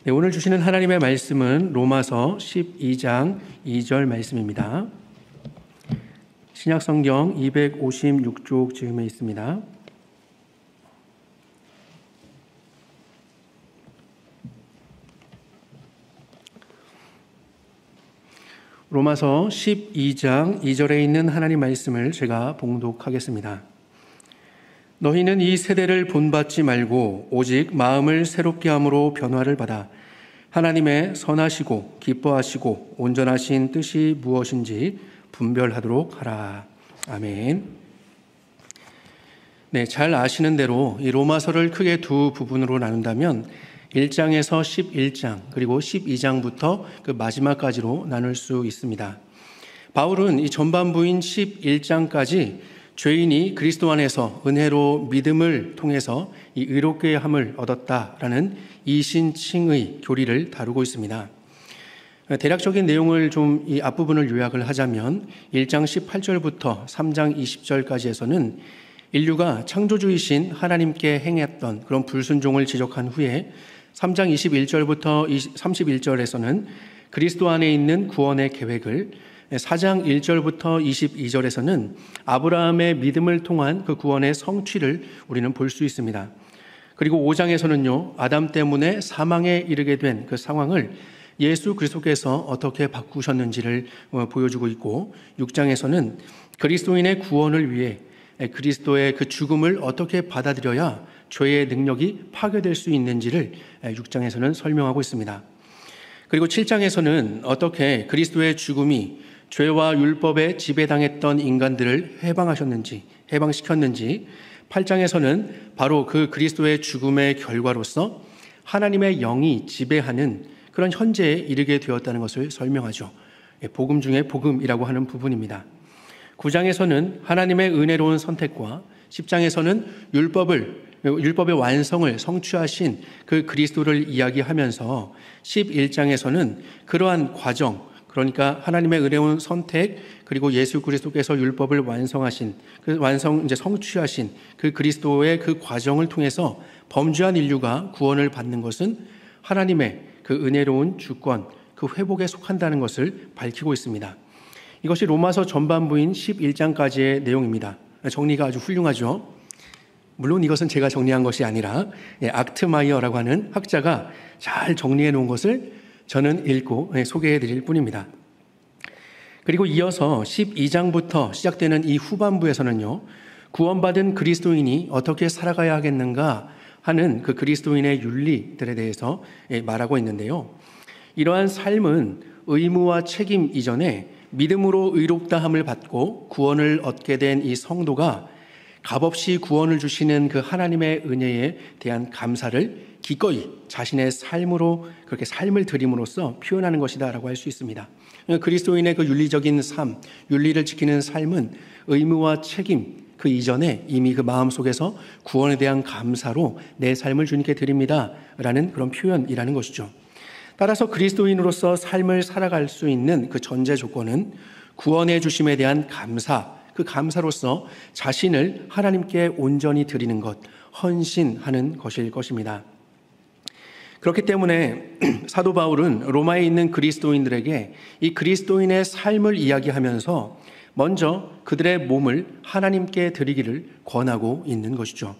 네, 오늘 주시는 하나님의 말씀은 로마서 12장 2절 말씀입니다. 신약성경 256쪽 즈음에 있습니다. 로마서 12장 2절에 있는 하나님 말씀을 제가 봉독하겠습니다. 너희는 이 세대를 본받지 말고 오직 마음을 새롭게 함으로 변화를 받아 하나님의 선하시고 기뻐하시고 온전하신 뜻이 무엇인지 분별하도록 하라. 아멘. 네, 잘 아시는 대로 이 로마서를 크게 두 부분으로 나눈다면 1장에서 11장 그리고 12장부터 그 마지막까지로 나눌 수 있습니다. 바울은 이 전반부인 11장까지 죄인이 그리스도 안에서 은혜로 믿음을 통해서 이 의롭게 함을 얻었다라는 이신칭의 교리를 다루고 있습니다. 대략적인 내용을 좀 이 앞부분을 요약을 하자면 1장 18절부터 3장 20절까지에서는 인류가 창조주이신 하나님께 행했던 그런 불순종을 지적한 후에 3장 21절부터 31절에서는 그리스도 안에 있는 구원의 계획을, 4장 1절부터 22절에서는 아브라함의 믿음을 통한 그 구원의 성취를 우리는 볼 수 있습니다. 그리고 5장에서는요, 아담 때문에 사망에 이르게 된 그 상황을 예수 그리스도께서 어떻게 바꾸셨는지를 보여주고 있고, 6장에서는 그리스도인의 구원을 위해 그리스도의 그 죽음을 어떻게 받아들여야 죄의 능력이 파괴될 수 있는지를 6장에서는 설명하고 있습니다. 그리고 7장에서는 어떻게 그리스도의 죽음이 죄와 율법에 지배당했던 인간들을 해방시켰는지, 8장에서는 바로 그 그리스도의 죽음의 결과로서 하나님의 영이 지배하는 그런 현재에 이르게 되었다는 것을 설명하죠. 복음 중에 복음이라고 하는 부분입니다. 9장에서는 하나님의 은혜로운 선택과 10장에서는 율법의 완성을 성취하신 그 그리스도를 이야기하면서 11장에서는 그러한 과정, 그러니까 하나님의 은혜로운 선택 그리고 예수 그리스도께서 율법을 완성하신 성취하신 그 그리스도의 그 과정을 통해서 범죄한 인류가 구원을 받는 것은 하나님의 그 은혜로운 주권, 그 회복에 속한다는 것을 밝히고 있습니다. 이것이 로마서 전반부인 11장까지의 내용입니다. 정리가 아주 훌륭하죠. 물론 이것은 제가 정리한 것이 아니라 악트마이어라고 하는 학자가 잘 정리해 놓은 것을 저는 읽고 소개해 드릴 뿐입니다. 그리고 이어서 12장부터 시작되는 이 후반부에서는요, 구원받은 그리스도인이 어떻게 살아가야 하겠는가 하는 그 그리스도인의 윤리들에 대해서 말하고 있는데요. 이러한 삶은 의무와 책임 이전에 믿음으로 의롭다함을 받고 구원을 얻게 된 이 성도가 값없이 구원을 주시는 그 하나님의 은혜에 대한 감사를 기꺼이 자신의 삶으로 그렇게 삶을 드림으로써 표현하는 것이다라고 할 수 있습니다. 그리스도인의 그 윤리적인 삶, 윤리를 지키는 삶은 의무와 책임 그 이전에 이미 그 마음속에서 구원에 대한 감사로 내 삶을 주님께 드립니다라는 그런 표현이라는 것이죠. 따라서 그리스도인으로서 삶을 살아갈 수 있는 그 전제 조건은 구원해 주심에 대한 감사, 그 감사로서 자신을 하나님께 온전히 드리는 것, 헌신하는 것일 것입니다. 그렇기 때문에 사도 바울은 로마에 있는 그리스도인들에게 이 그리스도인의 삶을 이야기하면서 먼저 그들의 몸을 하나님께 드리기를 권하고 있는 것이죠.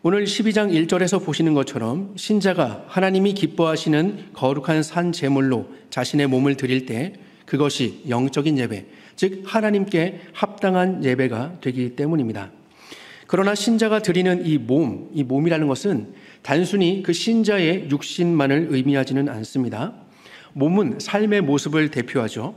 오늘 12장 1절에서 보시는 것처럼 신자가 하나님이 기뻐하시는 거룩한 산 제물로 자신의 몸을 드릴 때 그것이 영적인 예배, 즉 하나님께 합당한 예배가 되기 때문입니다. 그러나 신자가 드리는 이 몸이라는 것은 단순히 그 신자의 육신만을 의미하지는 않습니다. 몸은 삶의 모습을 대표하죠.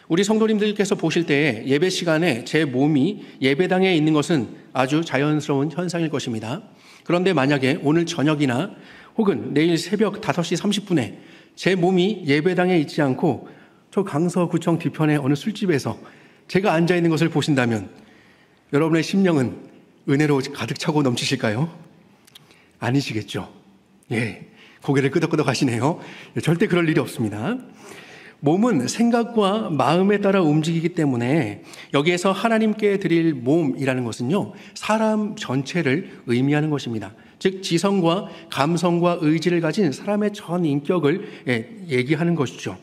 우리 성도님들께서 보실 때 예배 시간에 제 몸이 예배당에 있는 것은 아주 자연스러운 현상일 것입니다. 그런데 만약에 오늘 저녁이나 혹은 내일 새벽 5시 30분에 제 몸이 예배당에 있지 않고 저 강서구청 뒤편의 어느 술집에서 제가 앉아있는 것을 보신다면 여러분의 심령은 은혜로 가득 차고 넘치실까요? 아니시겠죠? 고개를 끄덕끄덕 하시네요. 절대 그럴 일이 없습니다. 몸은 생각과 마음에 따라 움직이기 때문에 여기에서 하나님께 드릴 몸이라는 것은요, 사람 전체를 의미하는 것입니다. 즉 지성과 감성과 의지를 가진 사람의 전 인격을 얘기하는 것이죠.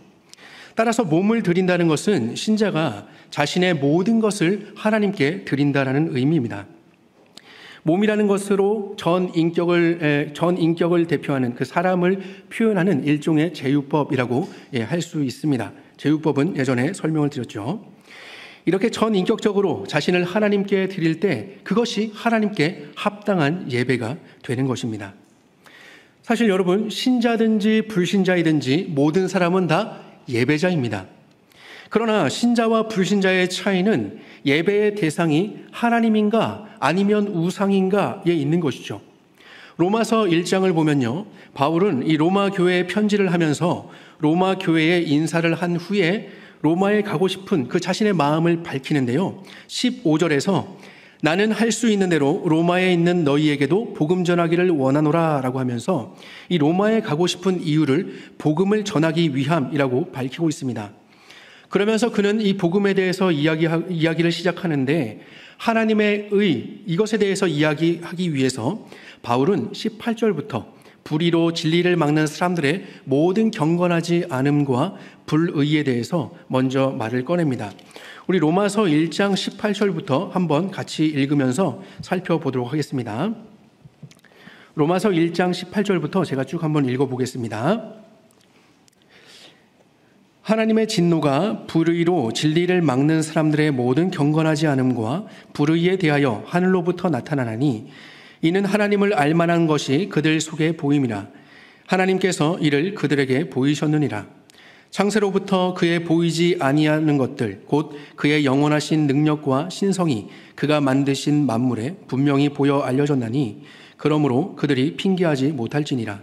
따라서 몸을 드린다는 것은 신자가 자신의 모든 것을 하나님께 드린다라는 의미입니다. 몸이라는 것으로 전 인격을 대표하는 그 사람을 표현하는 일종의 제휴법이라고 할 수 있습니다. 제휴법은 예전에 설명을 드렸죠. 이렇게 전 인격적으로 자신을 하나님께 드릴 때 그것이 하나님께 합당한 예배가 되는 것입니다. 사실 여러분, 신자든지 불신자이든지 모든 사람은 다 예배자입니다. 그러나 신자와 불신자의 차이는 예배의 대상이 하나님인가 아니면 우상인가에 있는 것이죠. 로마서 1장을 보면요, 바울은 이 로마 교회에 편지를 하면서 로마 교회에 인사를 한 후에 로마에 가고 싶은 그 자신의 마음을 밝히는데요, 15절에서 나는 할 수 있는 대로 로마에 있는 너희에게도 복음 전하기를 원하노라 라고 하면서 이 로마에 가고 싶은 이유를 복음을 전하기 위함이라고 밝히고 있습니다. 그러면서 그는 이 복음에 대해서 이야기를 시작하는데 하나님의 의, 이것에 대해서 이야기하기 위해서 바울은 18절부터 불의로 진리를 막는 사람들의 모든 경건하지 않음과 불의에 대해서 먼저 말을 꺼냅니다. 우리 로마서 1장 18절부터 한번 같이 읽으면서 살펴보도록 하겠습니다. 로마서 1장 18절부터 제가 쭉 한번 읽어보겠습니다. 하나님의 진노가 불의로 진리를 막는 사람들의 모든 경건하지 않음과 불의에 대하여 하늘로부터 나타나나니 이는 하나님을 알만한 것이 그들 속에 보임이라. 하나님께서 이를 그들에게 보이셨느니라. 창세로부터 그의 보이지 아니하는 것들 곧 그의 영원하신 능력과 신성이 그가 만드신 만물에 분명히 보여 알려졌나니 그러므로 그들이 핑계하지 못할지니라.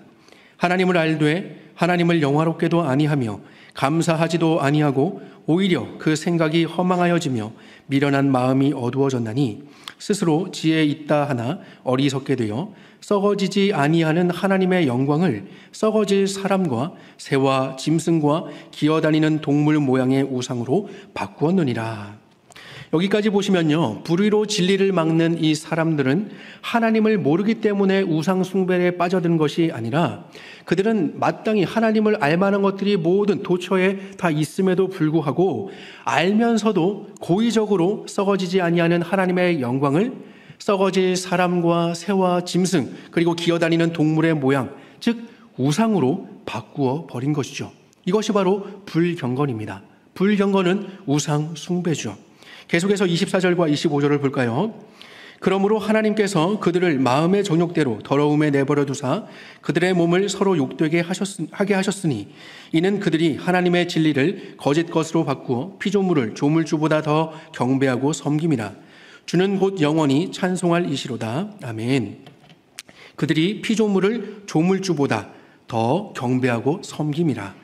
하나님을 알되 하나님을 영화롭게도 아니하며 감사하지도 아니하고 오히려 그 생각이 허망하여지며 미련한 마음이 어두워졌나니 스스로 지혜 있다 하나 어리석게 되어 썩어지지 아니하는 하나님의 영광을 썩어질 사람과 새와 짐승과 기어다니는 동물 모양의 우상으로 바꾸었느니라. 여기까지 보시면요, 불의로 진리를 막는 이 사람들은 하나님을 모르기 때문에 우상 숭배에 빠져든 것이 아니라 그들은 마땅히 하나님을 알만한 것들이 모든 도처에 다 있음에도 불구하고 알면서도 고의적으로 썩어지지 아니하는 하나님의 영광을 썩어질 사람과 새와 짐승 그리고 기어다니는 동물의 모양, 즉 우상으로 바꾸어 버린 것이죠. 이것이 바로 불경건입니다. 불경건은 우상 숭배죠. 계속해서 24절과 25절을 볼까요? 그러므로 하나님께서 그들을 마음의 정욕대로 더러움에 내버려 두사 그들의 몸을 서로 욕되게 하게 하셨으니 이는 그들이 하나님의 진리를 거짓 것으로 바꾸어 피조물을 조물주보다 더 경배하고 섬김이라. 주는 곧 영원히 찬송할 이시로다. 아멘. 그들이 피조물을 조물주보다 더 경배하고 섬김이라.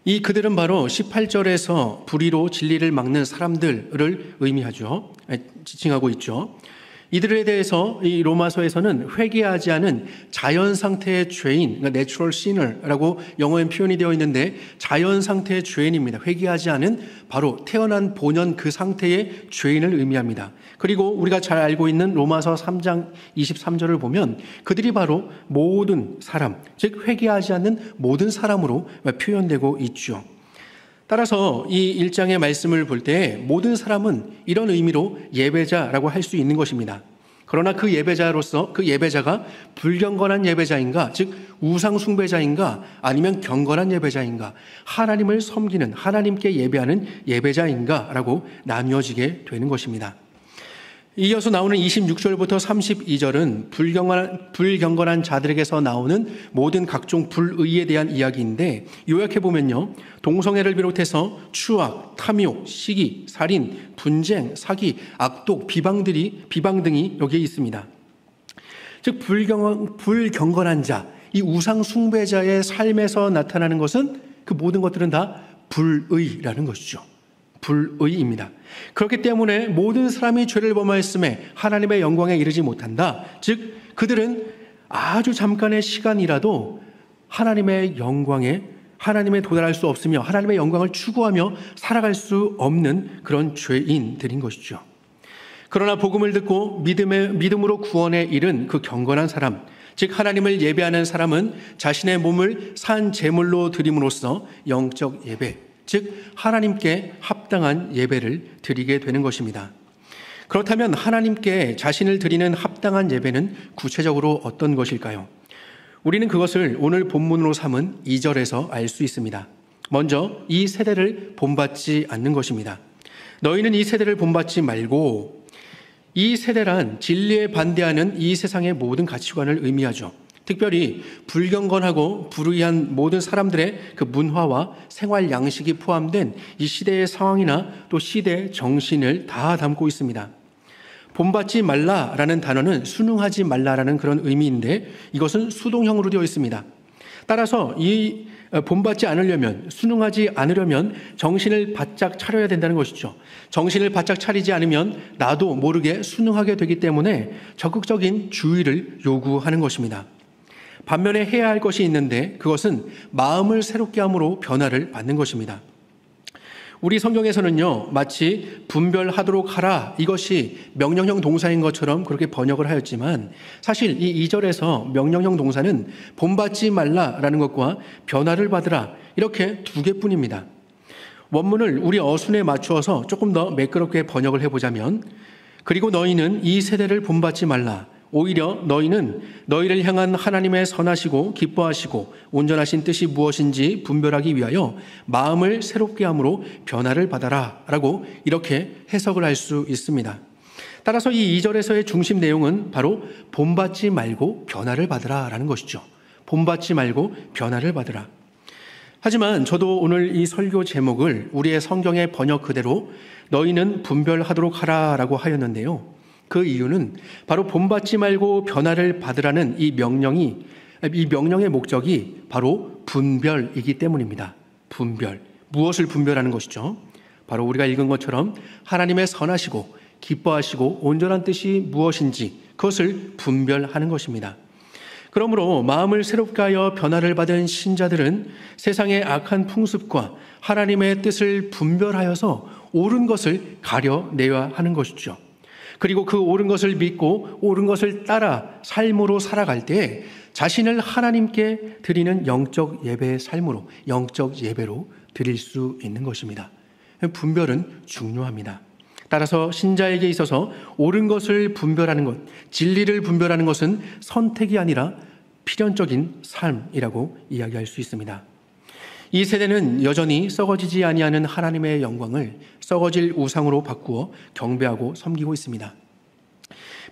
이 그들은 바로 18절에서 불의로 진리를 막는 사람들을 의미하죠. 지칭하고 있죠. 이들에 대해서 이 로마서에서는 회개하지 않은 자연 상태의 죄인, 그러니까 natural sinner라고 영어엔 표현이 되어 있는데 자연 상태의 죄인입니다. 회개하지 않은 바로 태어난 본연 그 상태의 죄인을 의미합니다. 그리고 우리가 잘 알고 있는 로마서 3장 23절을 보면 그들이 바로 모든 사람, 즉 회개하지 않는 모든 사람으로 표현되고 있죠. 따라서 이 1장의 말씀을 볼 때 모든 사람은 이런 의미로 예배자라고 할 수 있는 것입니다. 그러나 그 예배자로서 그 예배자가 불경건한 예배자인가, 즉 우상 숭배자인가 아니면 경건한 예배자인가, 하나님을 섬기는 하나님께 예배하는 예배자인가라고 나뉘어지게 되는 것입니다. 이어서 나오는 26절부터 32절은 불경건한 자들에게서 나오는 모든 각종 불의에 대한 이야기인데 요약해보면요, 동성애를 비롯해서 추악, 탐욕, 시기, 살인, 분쟁, 사기, 악독, 비방 등이 여기에 있습니다. 즉 불경건한 자, 이 우상 숭배자의 삶에서 나타나는 것은 그 모든 것들은 다 불의라는 것이죠. 불의입니다. 그렇기 때문에 모든 사람이 죄를 범하였음에 하나님의 영광에 이르지 못한다. 즉 그들은 아주 잠깐의 시간이라도 하나님의 도달할 수 없으며 하나님의 영광을 추구하며 살아갈 수 없는 그런 죄인들인 것이죠. 그러나 복음을 듣고 믿음으로 구원에 이른 그 경건한 사람, 즉 하나님을 예배하는 사람은 자신의 몸을 산 제물로 드림으로써 영적 예배, 즉 하나님께 합당한 예배를 드리게 되는 것입니다. 그렇다면 하나님께 자신을 드리는 합당한 예배는 구체적으로 어떤 것일까요? 우리는 그것을 오늘 본문으로 삼은 2절에서 알 수 있습니다. 먼저 이 세대를 본받지 않는 것입니다. 너희는 이 세대를 본받지 말고, 이 세대란 진리에 반대하는 이 세상의 모든 가치관을 의미하죠. 특별히 불경건하고 불의한 모든 사람들의 그 문화와 생활 양식이 포함된 이 시대의 상황이나 또 시대의 정신을 다 담고 있습니다. 본받지 말라라는 단어는 순응하지 말라라는 그런 의미인데 이것은 수동형으로 되어 있습니다. 따라서 이 본받지 않으려면, 순응하지 않으려면 정신을 바짝 차려야 된다는 것이죠. 정신을 바짝 차리지 않으면 나도 모르게 순응하게 되기 때문에 적극적인 주의를 요구하는 것입니다. 반면에 해야 할 것이 있는데 그것은 마음을 새롭게 함으로 변화를 받는 것입니다. 우리 성경에서는요, 마치 분별하도록 하라, 이것이 명령형 동사인 것처럼 그렇게 번역을 하였지만 사실 이 2절에서 명령형 동사는 본받지 말라라는 것과 변화를 받으라, 이렇게 두 개뿐입니다. 원문을 우리 어순에 맞추어서 조금 더 매끄럽게 번역을 해보자면, 그리고 너희는 이 세대를 본받지 말라. 오히려 너희는 너희를 향한 하나님의 선하시고 기뻐하시고 온전하신 뜻이 무엇인지 분별하기 위하여 마음을 새롭게 함으로 변화를 받아라 라고 이렇게 해석을 할 수 있습니다. 따라서 이 2절에서의 중심 내용은 바로 본받지 말고 변화를 받으라 라는 것이죠. 본받지 말고 변화를 받으라. 하지만 저도 오늘 이 설교 제목을 우리의 성경의 번역 그대로 너희는 분별하도록 하라 라고 하였는데요. 그 이유는 바로 본받지 말고 변화를 받으라는 이 명령의 목적이 바로 분별이기 때문입니다. 분별. 무엇을 분별하는 것이죠? 바로 우리가 읽은 것처럼 하나님의 선하시고 기뻐하시고 온전한 뜻이 무엇인지 그것을 분별하는 것입니다. 그러므로 마음을 새롭게 하여 변화를 받은 신자들은 세상의 악한 풍습과 하나님의 뜻을 분별하여서 옳은 것을 가려내야 하는 것이죠. 그리고 그 옳은 것을 믿고 옳은 것을 따라 삶으로 살아갈 때 자신을 하나님께 드리는 영적 예배의 삶으로, 영적 예배로 드릴 수 있는 것입니다. 분별은 중요합니다. 따라서 신자에게 있어서 옳은 것을 분별하는 것, 진리를 분별하는 것은 선택이 아니라 필연적인 삶이라고 이야기할 수 있습니다. 이 세대는 여전히 썩어지지 아니하는 하나님의 영광을 썩어질 우상으로 바꾸어 경배하고 섬기고 있습니다.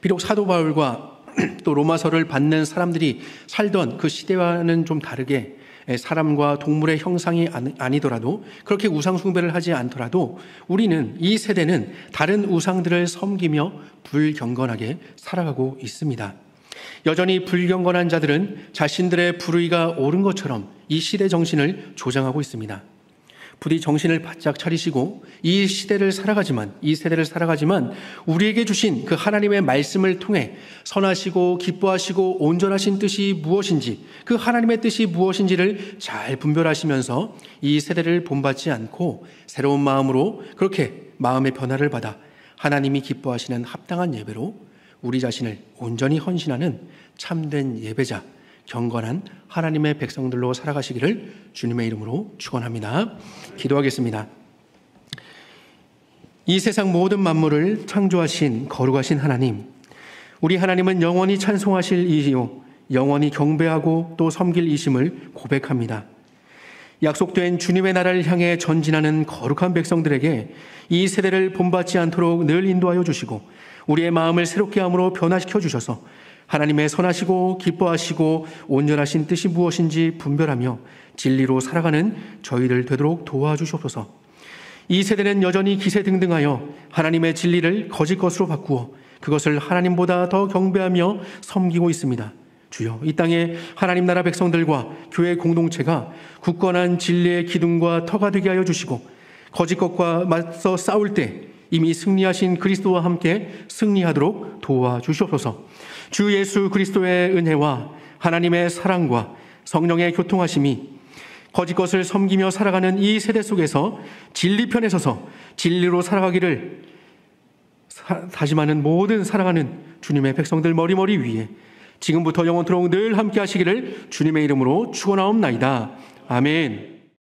비록 사도 바울과 또 로마서를 받는 사람들이 살던 그 시대와는 좀 다르게 사람과 동물의 형상이 아니더라도 그렇게 우상 숭배를 하지 않더라도 우리는, 이 세대는 다른 우상들을 섬기며 불경건하게 살아가고 있습니다. 여전히 불경건한 자들은 자신들의 불의가 옳은 것처럼 이 시대 정신을 조장하고 있습니다. 부디 정신을 바짝 차리시고 이 세대를 살아가지만 우리에게 주신 그 하나님의 말씀을 통해 선하시고 기뻐하시고 온전하신 뜻이 무엇인지, 그 하나님의 뜻이 무엇인지를 잘 분별하시면서 이 세대를 본받지 않고 새로운 마음으로 그렇게 마음의 변화를 받아 하나님이 기뻐하시는 합당한 예배로 우리 자신을 온전히 헌신하는 참된 예배자, 경건한 하나님의 백성들로 살아가시기를 주님의 이름으로 축원합니다. 기도하겠습니다. 이 세상 모든 만물을 창조하신 거룩하신 하나님, 우리 하나님은 영원히 찬송하실 이요 영원히 경배하고 또 섬길 이심을 고백합니다. 약속된 주님의 나라를 향해 전진하는 거룩한 백성들에게 이 세대를 본받지 않도록 늘 인도하여 주시고 우리의 마음을 새롭게 함으로 변화시켜 주셔서 하나님의 선하시고 기뻐하시고 온전하신 뜻이 무엇인지 분별하며 진리로 살아가는 저희들 되도록 도와주시옵소서. 이 세대는 여전히 기세등등하여 하나님의 진리를 거짓 것으로 바꾸어 그것을 하나님보다 더 경배하며 섬기고 있습니다. 주여, 이 땅에 하나님 나라 백성들과 교회 공동체가 굳건한 진리의 기둥과 터가 되게 하여 주시고 거짓 것과 맞서 싸울 때 이미 승리하신 그리스도와 함께 승리하도록 도와주시옵소서. 주 예수 그리스도의 은혜와 하나님의 사랑과 성령의 교통하심이 거짓 것을 섬기며 살아가는 이 세대 속에서 진리 편에 서서 진리로 살아가기를 다짐하는 모든 사랑하는 주님의 백성들 머리머리 위에 지금부터 영원토록 늘 함께 하시기를 주님의 이름으로 축원하옵나이다. 아멘.